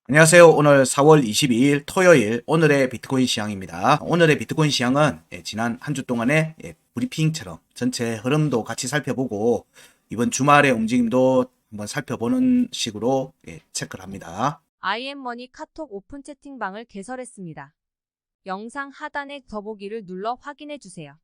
안녕하세요. 오늘 4월 22일 토요일 오늘의 비트코인 시황입니다. 오늘의 비트코인 시황은 지난 한 주 동안의 브리핑처럼 전체 흐름도 같이 살펴보고 이번 주말의 움직임도 한번 살펴보는 식으로 체크를 합니다. IM머니 카톡 오픈 채팅방을 개설했습니다. 영상 하단의 더보기를 눌러 확인해 주세요.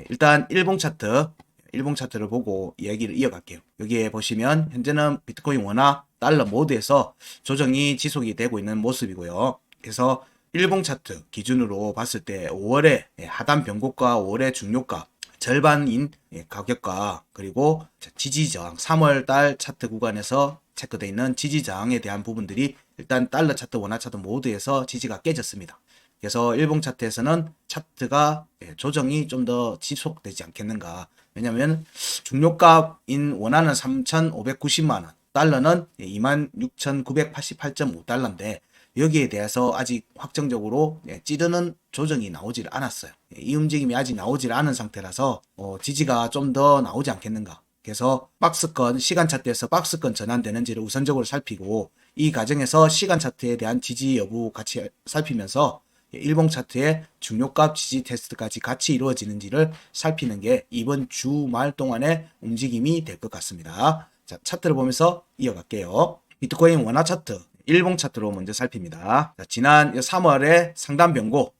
일단 일봉 차트를 보고 이야기를 이어갈게요. 여기에 보시면 현재는 비트코인 원화 달러 모두에서 조정이 지속이 되고 있는 모습이고요. 그래서 일봉 차트 기준으로 봤을 때 5월의 하단 변곡과 5월의 중요가 절반인 가격과 그리고 지지저항 3월 달 차트 구간에서 체크되어 있는 지지저항에 대한 부분들이 일단 달러 차트 원화 차트 모두에서 지지가 깨졌습니다. 그래서 일봉 차트에서는 차트가 조정이 좀 더 지속되지 않겠는가. 왜냐면 중요값인 원화는 3,590만원, 달러는 26,988.5달러인데 여기에 대해서 아직 확정적으로 찌르는 조정이 나오질 않았어요. 이 움직임이 아직 나오질 않은 상태라서 지지가 좀 더 나오지 않겠는가. 그래서 박스권, 시간 차트에서 박스권 전환되는지를 우선적으로 살피고 이 과정에서 시간 차트에 대한 지지 여부 같이 살피면서 일봉 차트의 중요값 지지 테스트까지 같이 이루어지는지를 살피는 게 이번 주말 동안의 움직임이 될 것 같습니다. 자, 차트를 보면서 이어갈게요. 비트코인 원화 차트, 일봉 차트로 먼저 살핍니다. 자, 지난 3월에 상단 변고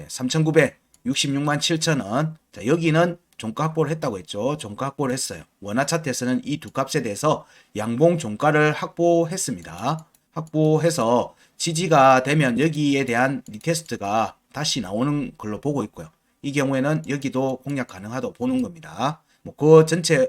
3,966만 7천원. 자, 여기는 종가 확보를 했다고 했죠. 종가 확보를 했어요. 원화 차트에서는 이 두 값에 대해서 양봉 종가를 확보했습니다. 확보해서 지지가 되면 여기에 대한 리테스트가 다시 나오는 걸로 보고 있고요. 이 경우에는 여기도 공략 가능하다고 보는 겁니다. 뭐 그 전체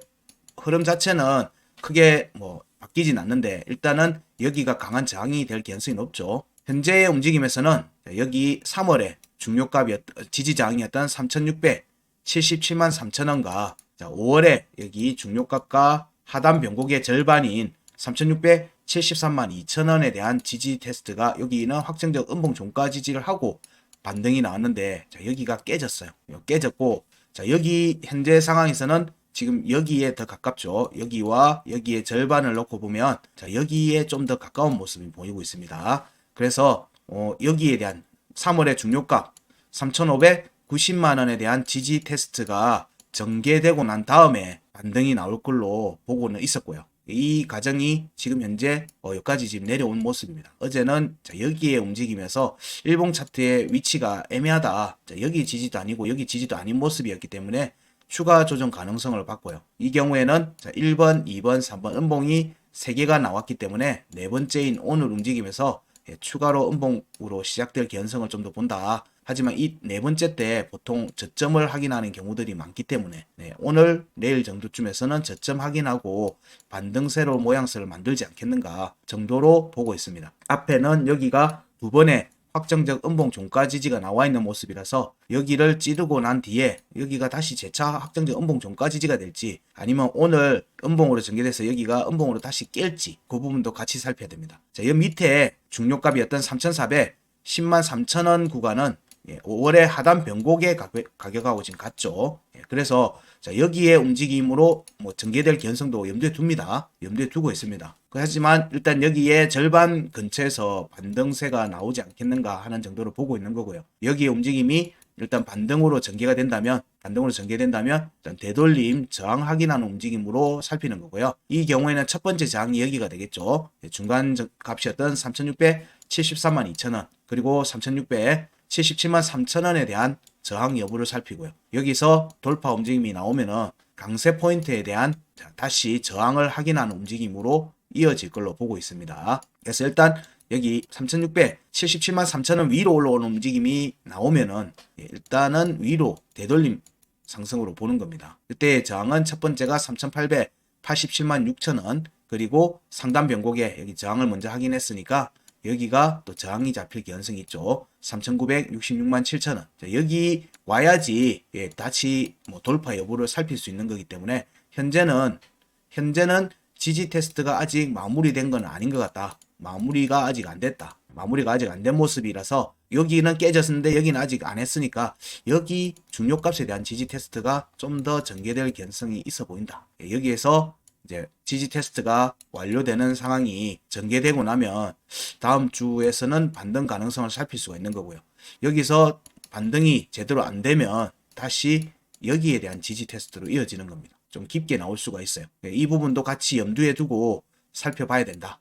흐름 자체는 크게 뭐 바뀌진 않는데 일단은 여기가 강한 저항이 될 가능성이 높죠. 현재의 움직임에서는 여기 3월에 중요값이었 지지 저항이었던 3,677만 3천원과 5월에 여기 중요값과 하단 변곡의 절반인 3,673만 2천원에 대한 지지 테스트가 여기는 확정적 음봉 종가 지지를 하고 반등이 나왔는데 자, 여기가 깨졌어요. 깨졌고 자, 여기 현재 상황에서는 지금 여기에 더 가깝죠. 여기와 여기에 절반을 놓고 보면 자, 여기에 좀 더 가까운 모습이 보이고 있습니다. 그래서 여기에 대한 3월의 중요값 3,590만원에 대한 지지 테스트가 전개되고 난 다음에 반등이 나올 걸로 보고는 있었고요. 이 과정이 지금 현재 여기까지 지금 내려온 모습입니다. 어제는 여기에 움직이면서 일봉 차트의 위치가 애매하다. 여기 지지도 아니고 여기 지지도 아닌 모습이었기 때문에 추가 조정 가능성을 봤고요. 이 경우에는 1번, 2번, 3번 음봉이 3개가 나왔기 때문에 네 번째인 오늘 움직임에서 추가로 음봉으로 시작될 개연성을 좀 더 본다. 하지만 이 네 번째 때 보통 저점을 확인하는 경우들이 많기 때문에 오늘 내일 정도쯤에서는 저점 확인하고 반등세로 모양새를 만들지 않겠는가 정도로 보고 있습니다. 앞에는 여기가 두 번의 확정적 음봉 종가 지지가 나와 있는 모습이라서 여기를 찌르고 난 뒤에 여기가 다시 재차 확정적 음봉 종가 지지가 될지 아니면 오늘 음봉으로 전개돼서 여기가 음봉으로 다시 깰지 그 부분도 같이 살펴야 됩니다. 자, 이 밑에 중요값이었던 3,410만 3천원 구간은 5월의 하단 변곡의 가격하고 지금 같죠. 그래서 자, 여기에 움직임으로 뭐 전개될 개연성도 염두에 둡니다. 염두에 두고 있습니다. 하지만 일단 여기에 절반 근처에서 반등세가 나오지 않겠는가 하는 정도로 보고 있는 거고요. 여기에 움직임이 일단 반등으로 전개된다면 일단 되돌림 저항 확인하는 움직임으로 살피는 거고요. 이 경우에는 첫 번째 저항이 여기가 되겠죠. 중간 값이었던 3,673만 2천원 그리고 3,677만 3천원에 대한 저항 여부를 살피고요. 여기서 돌파 움직임이 나오면은 강세 포인트에 대한 다시 저항을 확인하는 움직임으로 이어질 걸로 보고 있습니다. 그래서 일단 여기 3,677만 3천원 위로 올라오는 움직임이 나오면은 일단은 위로 되돌림 상승으로 보는 겁니다. 그때 저항은 첫 번째가 3,887만 6천원 그리고 상단 변곡에 여기 저항을 먼저 확인했으니까 여기가 또 저항이 잡힐 가능성이 있죠. 3,966만 7천원. 여기 와야지 다시 뭐 돌파 여부를 살필 수 있는 거기 때문에 현재는 지지 테스트가 아직 마무리된 건 아닌 것 같다. 마무리가 아직 안 됐다. 마무리가 아직 안 된 모습이라서 여기는 깨졌는데 여기는 아직 안 했으니까 여기 중요값에 대한 지지 테스트가 좀 더 전개될 가능성이 있어 보인다. 여기에서 이제 지지 테스트가 완료되는 상황이 전개되고 나면 다음 주에서는 반등 가능성을 살필 수가 있는 거고요. 여기서 반등이 제대로 안 되면 다시 여기에 대한 지지 테스트로 이어지는 겁니다. 좀 깊게 나올 수가 있어요. 이 부분도 같이 염두에 두고 살펴봐야 된다.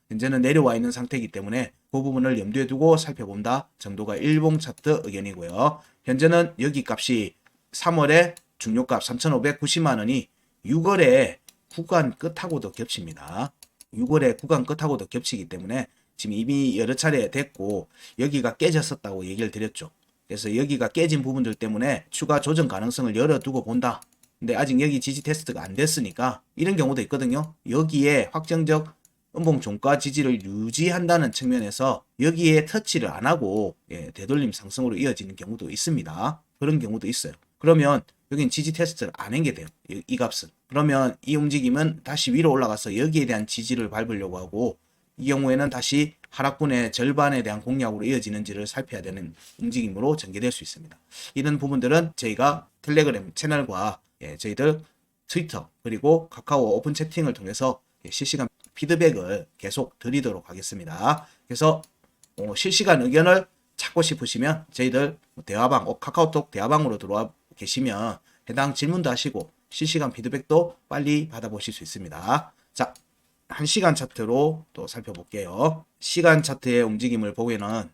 현재는 내려와 있는 상태이기 때문에 그 부분을 염두에 두고 살펴본다 정도가 일봉 차트 의견이고요. 현재는 여기 값이 3월에 중요값 3,590만 원이 6월에 구간 끝하고도 겹칩니다. 6월에 구간 끝하고도 겹치기 때문에 지금 이미 여러 차례 됐고 여기가 깨졌었다고 얘기를 드렸죠. 그래서 여기가 깨진 부분들 때문에 추가 조정 가능성을 열어두고 본다. 근데 아직 여기 지지 테스트가 안 됐으니까 이런 경우도 있거든요. 여기에 확정적 음봉 종가 지지를 유지한다는 측면에서 여기에 터치를 안 하고 되돌림 상승으로 이어지는 경우도 있습니다. 그런 경우도 있어요. 그러면 여긴 지지 테스트를 안 한 게 돼요. 이 값은. 그러면 이 움직임은 다시 위로 올라가서 여기에 대한 지지를 밟으려고 하고 이 경우에는 다시 하락분의 절반에 대한 공략으로 이어지는지를 살펴야 되는 움직임으로 전개될 수 있습니다. 이런 부분들은 저희가 텔레그램 채널과 저희들 트위터 그리고 카카오 오픈 채팅을 통해서 실시간 피드백을 계속 드리도록 하겠습니다. 그래서 실시간 의견을 찾고 싶으시면 저희들 대화방, 카카오톡 대화방으로 들어와 계시면 해당 질문도 하시고 실시간 피드백도 빨리 받아보실 수 있습니다. 자, 1시간 차트로 또 살펴볼게요. 시간 차트의 움직임을 보면은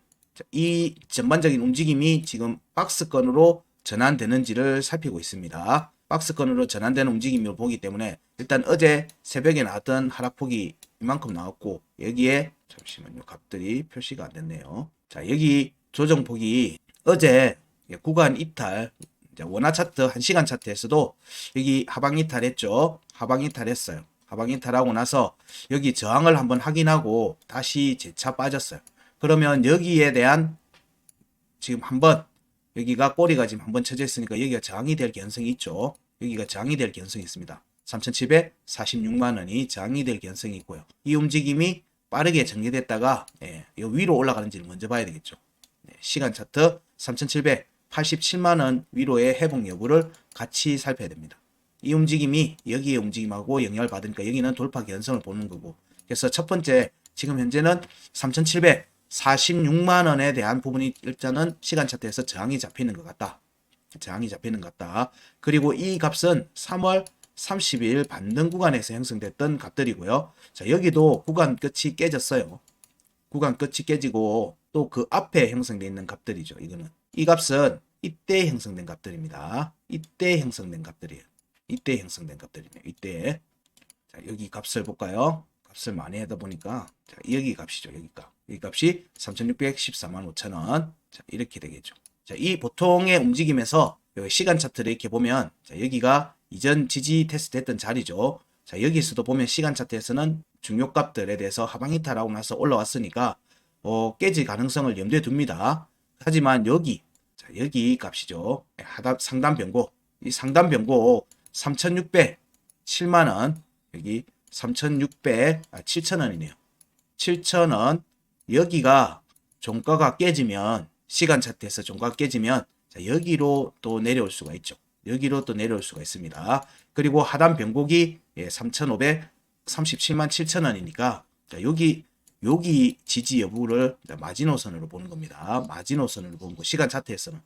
이 전반적인 움직임이 지금 박스권으로 전환되는지를 살피고 있습니다. 박스권으로 전환되는 움직임을 보기 때문에 일단 어제 새벽에 나왔던 하락폭이 이만큼 나왔고 여기에 잠시만요. 값들이 표시가 안 됐네요. 자, 여기 조정폭이 어제 구간 이탈 원화 차트 1시간 차트에서도 여기 하방 이탈했죠. 하방 이탈했어요. 하방 이탈하고 나서 여기 저항을 한번 확인하고 다시 재차 빠졌어요. 그러면 여기에 대한 지금 한번 여기가 꼬리가 지금 한번 쳐져 있으니까 여기가 저항이 될 가능성이 있죠. 여기가 저항이 될 가능성이 있습니다. 3,746만 원이 저항이 될 가능성이 있고요. 이 움직임이 빠르게 전개됐다가 위로 올라가는지를 먼저 봐야 되겠죠. 시간 차트 3,787만 원 위로의 회복 여부를 같이 살펴야 됩니다. 이 움직임이 여기의 움직임하고 영향을 받으니까 여기는 돌파 개연성을 보는 거고 그래서 첫 번째 지금 현재는 3,746만 원에 대한 부분이 일단은 시간 차트에서 저항이 잡히는 것 같다. 그리고 이 값은 3월 30일 반등 구간에서 형성됐던 값들이고요. 자, 여기도 구간 끝이 깨졌어요. 구간 끝이 깨지고 또 그 앞에 형성되어 있는 값들이죠. 이거는 이 값은 이때 형성된 값들입니다. 이때 형성된 값들이에요. 이때. 자, 여기 값을 볼까요? 값을 많이 하다 보니까 자, 여기 값이죠. 여기 값이 3,614만 5천 원. 자, 이렇게 되겠죠. 자, 이 보통의 움직임에서 여기 시간 차트를 이렇게 보면 자, 여기가 이전 지지 테스트 했던 자리죠. 자, 여기서도 보면 시간 차트에서는 중요값들에 대해서 하방 이탈하고 나서 올라왔으니까 깨질 가능성을 염두에 둡니다. 하지만 여기 값이죠. 상단 변고 이 상단 변고 3,607만 원 여기 7,000원이네요. 7,000원 여기가 종가가 깨지면 시간 차트에서 종가가 깨지면 자, 여기로 또 내려올 수가 있죠. 여기로 또 내려올 수가 있습니다. 그리고 하단 변곡이 3,537만 7천원이니까 자, 여기 지지 여부를 마지노선으로 보는 겁니다. 마지노선으로 보는 거 시간 차트에서는.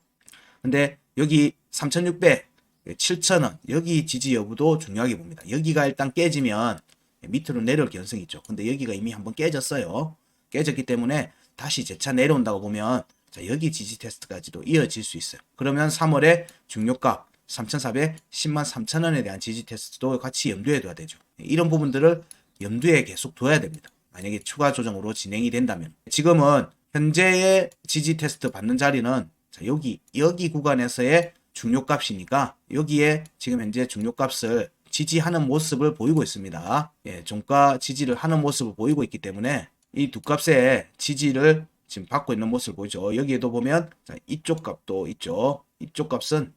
근데 여기 3,600 7,000원 여기 지지 여부도 중요하게 봅니다. 여기가 일단 깨지면 밑으로 내려올 가능성이 있죠. 근데 여기가 이미 한번 깨졌어요. 깨졌기 때문에 다시 재차 내려온다고 보면 자, 여기 지지 테스트까지도 이어질 수 있어요. 그러면 3월에 중요값 3,410만 3천원에 대한 지지 테스트도 같이 염두에 둬야 되죠. 이런 부분들을 염두에 계속 둬야 됩니다. 만약에 추가 조정으로 진행이 된다면. 지금은 현재의 지지 테스트 받는 자리는 자, 여기 구간에서의 중요값이니까 여기에 지금 현재 중요값을 지지하는 모습을 보이고 있습니다. 종가 지지를 하는 모습을 보이고 있기 때문에 이 두 값의 지지를 지금 받고 있는 모습을 보이죠. 여기에도 보면 자, 이쪽 값도 있죠. 이쪽 값은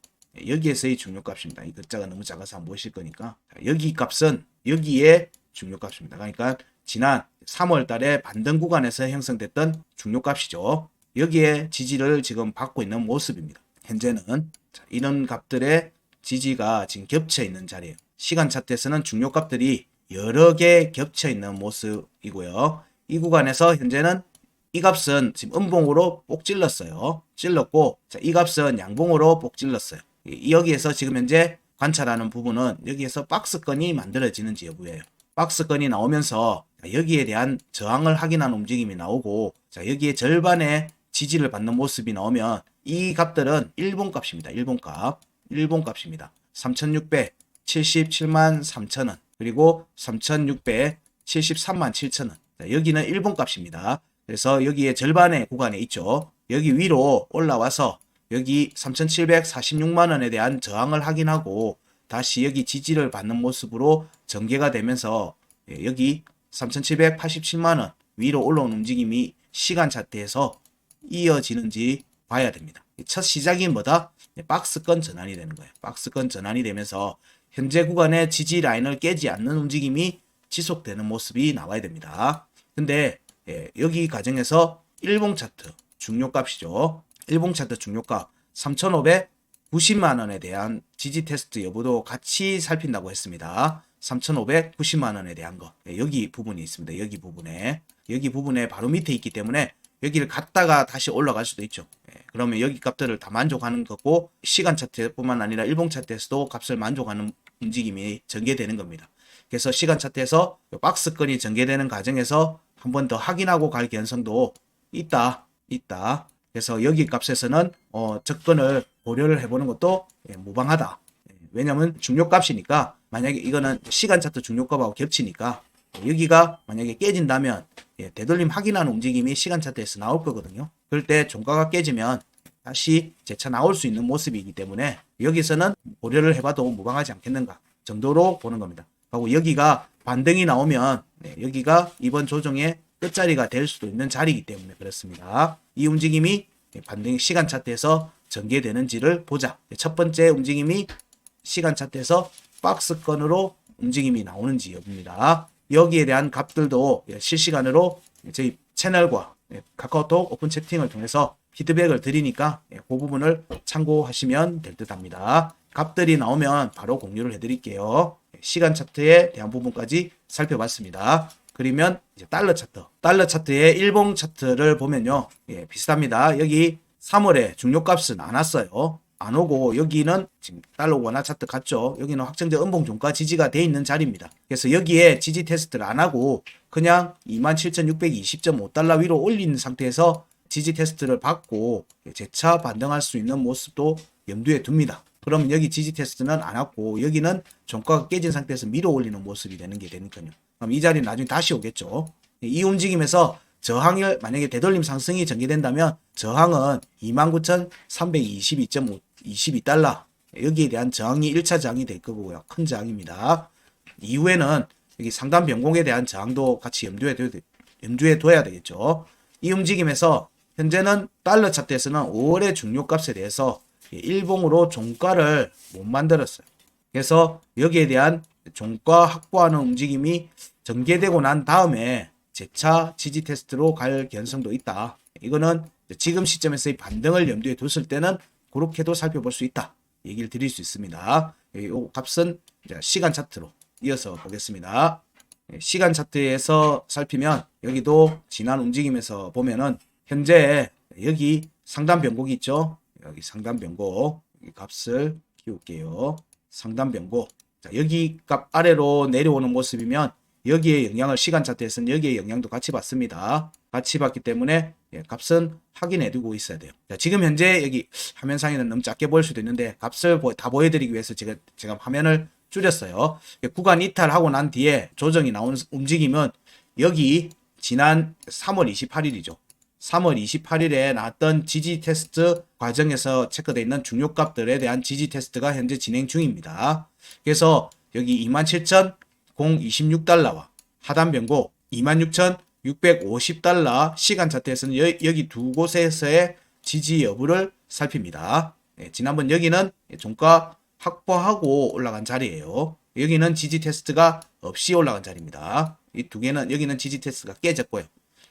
여기에서의 중요값입니다. 이 글자가 너무 작아서 안 보이실 거니까 자, 여기 값은 여기에 중요값입니다. 그러니까 지난 3월 달에 반등 구간에서 형성됐던 중요값이죠. 여기에 지지를 지금 받고 있는 모습입니다. 현재는 자, 이런 값들의 지지가 지금 겹쳐 있는 자리예요. 시간 차트에서는 중요 값들이 여러 개 겹쳐 있는 모습이고요. 이 구간에서 현재는 이 값은 지금 음봉으로 꼭 찔렀어요. 찔렀고 자, 이 값은 양봉으로 꼭 찔렀어요. 여기에서 지금 현재 관찰하는 부분은 여기에서 박스권이 만들어지는지 여부예요. 박스권이 나오면서 여기에 대한 저항을 확인하는 움직임이 나오고 자, 여기에 절반의 지지를 받는 모습이 나오면 이 값들은 일본 값입니다. 일본 값. 일본 값입니다. 3,677만 3천원 그리고 3,673만 7천원 여기는 일본 값입니다. 그래서 여기에 절반의 구간에 있죠. 여기 위로 올라와서 여기 3,746만원에 대한 저항을 확인하고 다시 여기 지지를 받는 모습으로 전개가 되면서 여기 3,787만원 위로 올라오는 움직임이 시간 차트에서 이어지는지 봐야 됩니다. 첫 시작이 뭐다? 박스권 전환이 되는 거예요. 박스권 전환이 되면서 현재 구간의 지지 라인을 깨지 않는 움직임이 지속되는 모습이 나와야 됩니다. 근데 여기 과정에서 일봉 차트 중요값이죠. 일봉 차트 중요값 3,590만원에 대한 지지 테스트 여부도 같이 살핀다고 했습니다. 3,590만원에 대한 거. 여기 부분이 있습니다. 여기 부분에 바로 밑에 있기 때문에 여기를 갔다가 다시 올라갈 수도 있죠. 그러면 여기 값들을 다 만족하는 거고 시간 차트뿐만 아니라 일봉 차트에서도 값을 만족하는 움직임이 전개되는 겁니다. 그래서 시간 차트에서 박스권이 전개되는 과정에서 한 번 더 확인하고 갈 개연성도 있다. 그래서 여기 값에서는 접근을 고려를 해보는 것도 무방하다. 왜냐하면 중요값이니까 만약에 이거는 시간 차트 중요값하고 겹치니까 여기가 만약에 깨진다면 되돌림 확인하는 움직임이 시간 차트에서 나올 거거든요. 그럴 때 종가가 깨지면 다시 재차 나올 수 있는 모습이기 때문에 여기서는 고려를 해봐도 무방하지 않겠는가 정도로 보는 겁니다. 하고 여기가 반등이 나오면 여기가 이번 조정의 끝자리가 될 수도 있는 자리이기 때문에 그렇습니다. 이 움직임이 반등 시간 차트에서 전개되는지를 보자. 첫 번째 움직임이 시간 차트에서 박스권으로 움직임이 나오는지 여부입니다. 여기에 대한 값들도 실시간으로 저희 채널과 카카오톡 오픈 채팅을 통해서 피드백을 드리니까 그 부분을 참고하시면 될 듯 합니다. 값들이 나오면 바로 공유를 해드릴게요. 시간 차트에 대한 부분까지 살펴봤습니다. 그러면 이제 달러 차트. 달러 차트의 일봉 차트를 보면요. 비슷합니다. 여기 3월에 중요값은 안 왔어요. 안 오고 여기는 지금 달러 원화 차트 같죠. 여기는 확정적 음봉 종가 지지가 돼 있는 자리입니다. 그래서 여기에 지지 테스트를 안 하고 그냥 27,620.5달러 위로 올린 상태에서 지지 테스트를 받고 재차 반등할 수 있는 모습도 염두에 둡니다. 그러면 여기 지지 테스트는 안 왔고 여기는 종가가 깨진 상태에서 밀어 올리는 모습이 되는 게 되니까요. 그럼 이 자리는 나중에 다시 오겠죠. 이 움직임에서 저항을 만약에 되돌림 상승이 전개된다면 저항은 29,322.22달러 여기에 대한 저항이 1차 저항이 될 거고요. 큰 저항입니다. 이후에는 여기 상단 변공에 대한 저항도 같이 염두에 둬야 되겠죠. 이 움직임에서 현재는 달러 차트에서는 5월의 중요값에 대해서 일봉으로 종가를 못 만들었어요. 그래서 여기에 대한 종가 확보하는 움직임이 전개되고 난 다음에 재차 지지 테스트로 갈 개연성도 있다. 이거는 지금 시점에서의 반등을 염두에 뒀을 때는 그렇게도 살펴볼 수 있다. 얘기를 드릴 수 있습니다. 이 값은 시간 차트로 이어서 보겠습니다. 시간 차트에서 살피면 여기도 지난 움직임에서 보면은 현재 여기 상단 변곡이 있죠. 여기 상단 변곡 여기 값을 키울게요. 상단 변곡. 자, 여기 값 아래로 내려오는 모습이면 여기에 영향을 시간 차트에서는 여기에 영향도 같이 받습니다. 같이 받기 때문에 값은 확인해 두고 있어야 돼요. 자, 지금 현재 여기 화면상에는 너무 작게 보일 수도 있는데 값을 다 보여드리기 위해서 제가 화면을 줄였어요. 구간 이탈하고 난 뒤에 조정이 나오는 움직임은 여기 지난 3월 28일이죠. 3월 28일에 나왔던 지지 테스트 과정에서 체크되어 있는 중요값들에 대한 지지 테스트가 현재 진행 중입니다. 그래서 여기 27,026달러와 하단 변곡 26,650달러 시간 차트에서는 여기 두 곳에서의 지지 여부를 살핍니다. 지난번 여기는 종가 확보하고 올라간 자리예요. 여기는 지지 테스트가 없이 올라간 자리입니다. 이 두 개는 여기는 지지 테스트가 깨졌고요.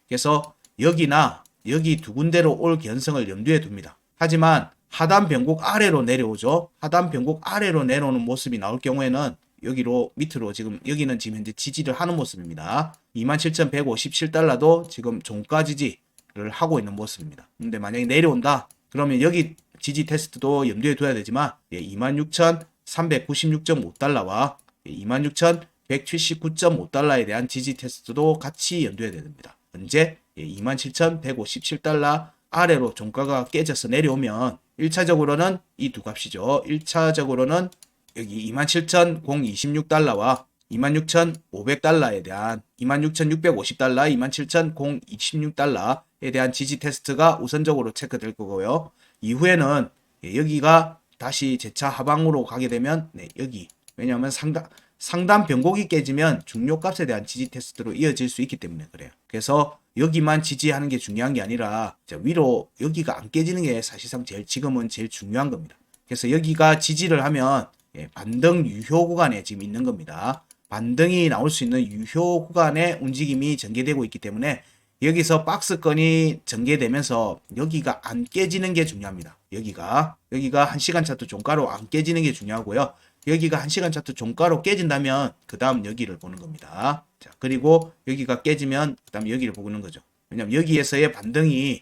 그래서 여기나 여기 두 군데로 올 개연성을 염두에 둡니다. 하지만 하단 변곡 아래로 내려오죠. 하단 변곡 아래로 내려오는 모습이 나올 경우에는 여기로 밑으로 지금 여기는 지금 현재 지지를 하는 모습입니다. 27,157달러도 지금 종가 지지를 하고 있는 모습입니다. 근데 만약에 내려온다 그러면 여기 지지 테스트도 염두에 둬야 되지만 26,396.5달러와 26,179.5달러에 대한 지지 테스트도 같이 염두에 됩니다. 언제 27,157달러 아래로 종가가 깨져서 내려오면 1차적으로는 이 두 값이죠. 1차적으로는 여기 27,026달러와 26,500달러에 대한 26,650달러, 27,026달러에 대한 지지 테스트가 우선적으로 체크될 거고요. 이후에는 여기가 다시 재차 하방으로 가게 되면 여기 왜냐하면 상단 변곡이 깨지면 중요값에 대한 지지 테스트로 이어질 수 있기 때문에 그래요. 그래서 여기만 지지하는 게 중요한 게 아니라 위로 여기가 안 깨지는 게 사실상 지금은 제일 중요한 겁니다. 그래서 여기가 지지를 하면 반등 유효 구간에 지금 있는 겁니다. 반등이 나올 수 있는 유효 구간의 움직임이 전개되고 있기 때문에 여기서 박스권이 전개되면서 여기가 안 깨지는 게 중요합니다. 여기가 1시간 차트 종가로 안 깨지는 게 중요하고요. 여기가 1시간 차트 종가로 깨진다면 그 다음 여기를 보는 겁니다. 자, 그리고 여기가 깨지면 그 다음 여기를 보는 거죠. 왜냐면 여기에서의 반등이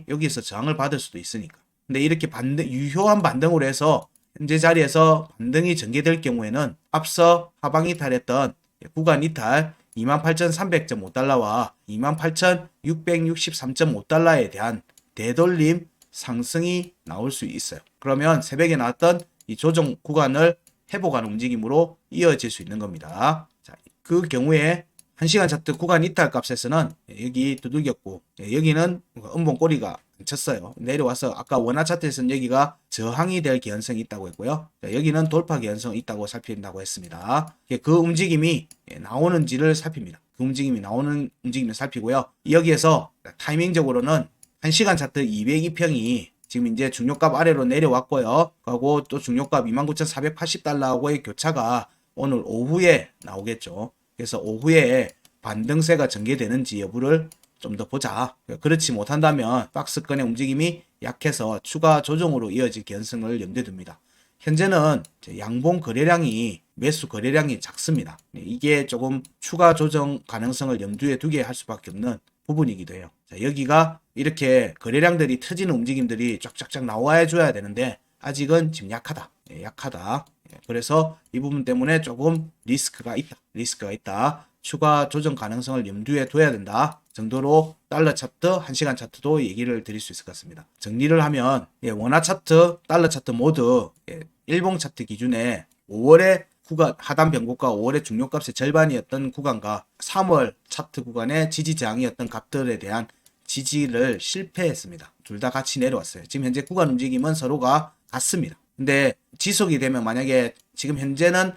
여기에서 저항을 받을 수도 있으니까. 근데 이렇게 유효한 반등으로 해서 현재 자리에서 반등이 전개될 경우에는 앞서 하방 이탈했던 구간 이탈 28,300.5달러와 28,663.5달러에 대한 되돌림 상승이 나올 수 있어요. 그러면 새벽에 나왔던 이 조정 구간을 회복하는 움직임으로 이어질 수 있는 겁니다. 자, 그 경우에 1시간 차트 구간 이탈 값에서는 여기 두들겼고 여기는 음봉 꼬리가 쳤어요. 내려와서 아까 원화 차트에서는 여기가 저항이 될 개연성이 있다고 했고요. 여기는 돌파 개연성이 있다고 살핀다고 했습니다. 그 움직임이 나오는지를 살핍니다. 그 움직임이 나오는 움직임을 살피고요. 여기에서 타이밍적으로는 1시간 차트 202평이 지금 이제 중요값 아래로 내려왔고요. 하고 또 중요값 29,480달러하고의 교차가 오늘 오후에 나오겠죠. 그래서 오후에 반등세가 전개되는지 여부를 좀 더 보자. 그렇지 못한다면 박스권의 움직임이 약해서 추가 조정으로 이어질 개연성을 염두에 둡니다. 현재는 양봉 거래량이 매수 거래량이 작습니다. 이게 조금 추가 조정 가능성을 염두에 두게 할 수밖에 없는 부분이기도 해요. 자, 여기가 이렇게 거래량들이 터지는 움직임들이 쫙쫙쫙 나와야 줘야 되는데 아직은 지금 약하다. 약하다. 그래서 이 부분 때문에 조금 리스크가 있다. 추가 조정 가능성을 염두에 둬야 된다 정도로 달러 차트, 1시간 차트도 얘기를 드릴 수 있을 것 같습니다. 정리를 하면 원화 차트, 달러 차트 모두 일봉 차트 기준에 5월에 구간 하단 변곡과 5월의 중요값의 절반이었던 구간과 3월 차트 구간의 지지 저항이었던 값들에 대한 지지를 실패했습니다. 둘 다 같이 내려왔어요. 지금 현재 구간 움직임은 서로가 같습니다. 근데 지속이 되면 만약에 지금 현재는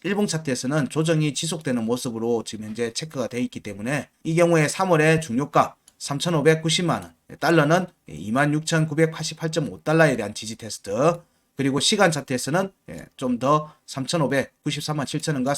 일봉 차트에서는 조정이 지속되는 모습으로 지금 현재 체크가 되어 있기 때문에 이 경우에 3월의 중요가 3,590만원, 달러는 26,988.5달러에 대한 지지 테스트, 그리고 시간 차트에서는 좀 더 3,594만 7천원과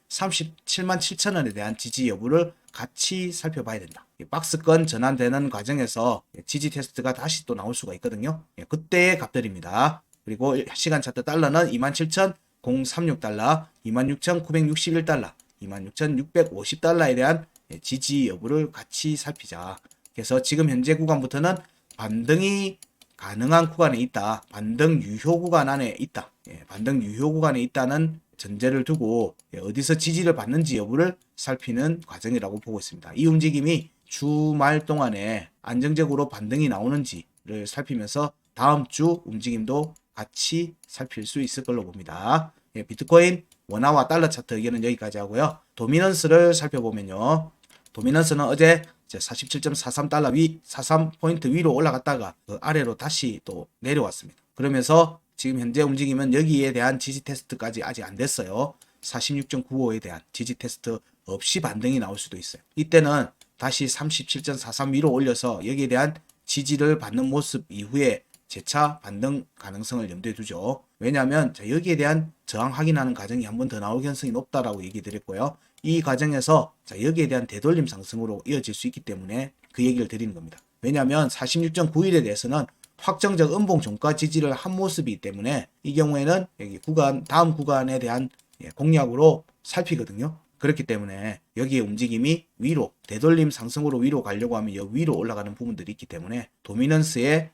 3,537만 7천원에 대한 지지 여부를 같이 살펴봐야 된다. 박스권 전환되는 과정에서 지지 테스트가 다시 또 나올 수가 있거든요. 그때의 값들입니다. 그리고 시간 차트 달러는 27,036달러, 26,961달러, 26,650달러에 대한 지지 여부를 같이 살피자. 그래서 지금 현재 구간부터는 반등이 가능한 구간에 있다. 반등 유효 구간 안에 있다. 반등 유효 구간에 있다는 전제를 두고 어디서 지지를 받는지 여부를 살피는 과정이라고 보고 있습니다. 이 움직임이 주말 동안에 안정적으로 반등이 나오는지를 살피면서 다음 주 움직임도 같이 살필 수 있을 걸로 봅니다. 비트코인 원화와 달러 차트 의견은 여기까지 하고요. 도미넌스를 살펴보면요. 도미넌스는 어제 47.43달러 43포인트 위로 올라갔다가 그 아래로 다시 또 내려왔습니다. 그러면서 지금 현재 움직임은 여기에 대한 지지 테스트까지 아직 안 됐어요. 46.95에 대한 지지 테스트 없이 반등이 나올 수도 있어요. 이때는 다시 37.43 위로 올려서 여기에 대한 지지를 받는 모습 이후에 재차 반등 가능성을 염두에 두죠. 왜냐하면 여기에 대한 저항 확인하는 과정이 한 번 더 나올 가능성이 높다라고 얘기 드렸고요. 이 과정에서 여기에 대한 되돌림 상승으로 이어질 수 있기 때문에 그 얘기를 드리는 겁니다. 왜냐하면 46.91에 대해서는 확정적 음봉 종가 지지를 한 모습이기 때문에 이 경우에는 여기 구간 다음 구간에 대한 공략으로 살피거든요. 그렇기 때문에 여기에 움직임이 위로 되돌림 상승으로 위로 가려고 하면 여기 위로 올라가는 부분들이 있기 때문에 도미넌스의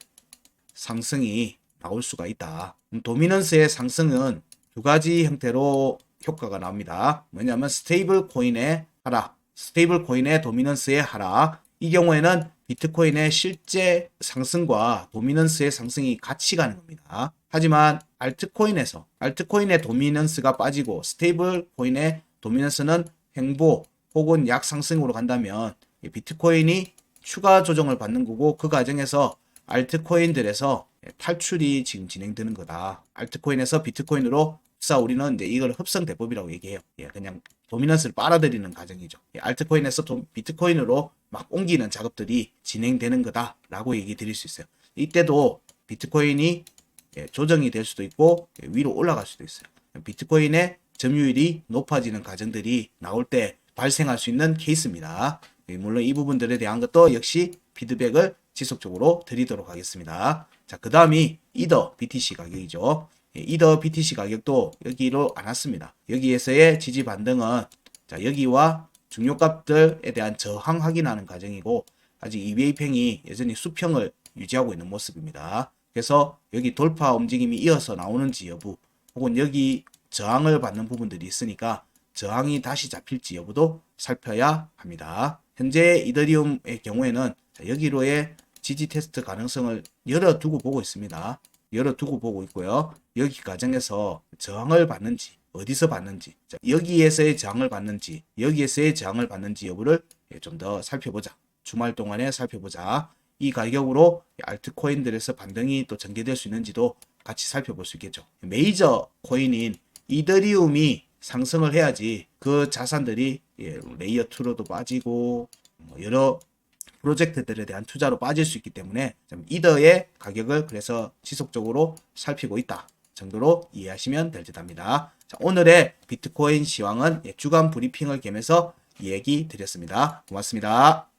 상승이 나올 수가 있다. 도미넌스의 상승은 두 가지 형태로 효과가 나옵니다. 뭐냐면 스테이블 코인의 하락, 스테이블 코인의 도미넌스의 하락. 이 경우에는 비트코인의 실제 상승과 도미넌스의 상승이 같이 가는 겁니다. 하지만 알트코인의 도미넌스가 빠지고 스테이블 코인의 도미넌스는 횡보 혹은 약상승으로 간다면 비트코인이 추가 조정을 받는 거고 그 과정에서 알트코인들에서 탈출이 지금 진행되는 거다. 알트코인에서 비트코인으로 우리는 이제 이걸 흡성 대법이라고 얘기해요. 그냥 도미넌스를 빨아들이는 과정이죠. 알트코인에서 비트코인으로 막 옮기는 작업들이 진행되는 거다라고 얘기 드릴 수 있어요. 이때도 비트코인이 조정이 될 수도 있고 위로 올라갈 수도 있어요. 비트코인의 점유율이 높아지는 과정들이 나올 때 발생할 수 있는 케이스입니다. 물론 이 부분들에 대한 것도 역시 피드백을 지속적으로 드리도록 하겠습니다. 자, 그 다음이 이더 BTC 가격이죠. 이더 BTC 가격도 여기로 안 왔습니다. 여기에서의 지지 반등은 자, 여기와 중요값들에 대한 저항 확인하는 과정이고 아직 이베이팽이 여전히 수평을 유지하고 있는 모습입니다. 그래서 여기 돌파 움직임이 이어서 나오는지 여부 혹은 여기 저항을 받는 부분들이 있으니까 저항이 다시 잡힐지 여부도 살펴야 합니다. 현재 이더리움의 경우에는 여기로의 지지 테스트 가능성을 열어두고 보고 있습니다. 열어두고 보고 있고요. 여기 과정에서 저항을 받는지 어디서 받는지 여기에서의 저항을 받는지 여기에서의 저항을 받는지 여부를 좀 더 살펴보자. 주말 동안에 살펴보자. 이 가격으로 알트코인들에서 반등이 또 전개될 수 있는지도 같이 살펴볼 수 있겠죠. 메이저 코인인 이더리움이 상승을 해야지 그 자산들이 레이어 2로도 빠지고 여러 프로젝트들에 대한 투자로 빠질 수 있기 때문에 이더의 가격을 그래서 지속적으로 살피고 있다 정도로 이해하시면 될 듯 합니다. 자, 오늘의 비트코인 시황은 주간 브리핑을 겸해서 얘기 드렸습니다. 고맙습니다.